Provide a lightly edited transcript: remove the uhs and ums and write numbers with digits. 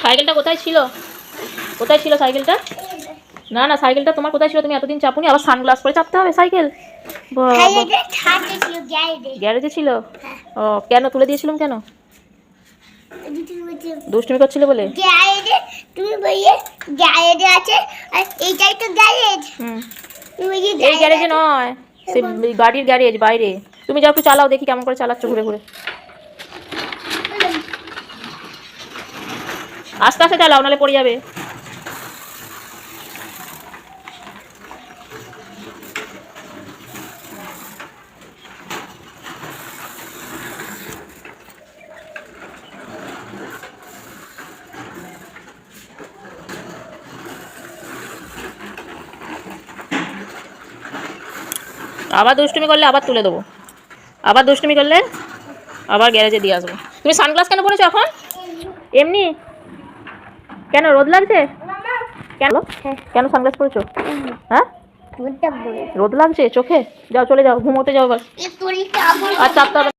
সাইকেলটা কোথায় ছিল? কোথায় ছিল সাইকেলটা? না না, সাইকেলটা তোমার কোথায় ছিল? তুমি এতদিন চাপুনি, আবার সানগ্লাস পরে চাপতে হবে সাইকেল? গ্যারেজে ছিল? ও, কেন তুলে দিয়েছিলাম কেন? দুষ্টুমি করছিলে বলে? এই গ্যারেজে নয়, সে গাড়ির গ্যারেজ বাইরে। তুমি যাও একটু চালাও, দেখি কেমন করে চালাচ্ছ ঘুরে ঘুরে। আস্তে আস্তে চালাও, নাহলে পড়ে যাবে। আবার দুষ্টুমি করলে আবার তুলে দেবো, আবার দুষ্টুমি করলে আবার গ্যারেজে দিয়ে আসবো। তুমি সানগ্লাস কেন পরেছো এখন? এমনি? কেন, রোদ লাগছে? কেন কেন সানগ্লাস পরেছো? হ্যাঁ, রোদ লাগছে চোখে? যাও চলে যাও, ঘুমোতে যাও। আবার আর চাপতে হবে।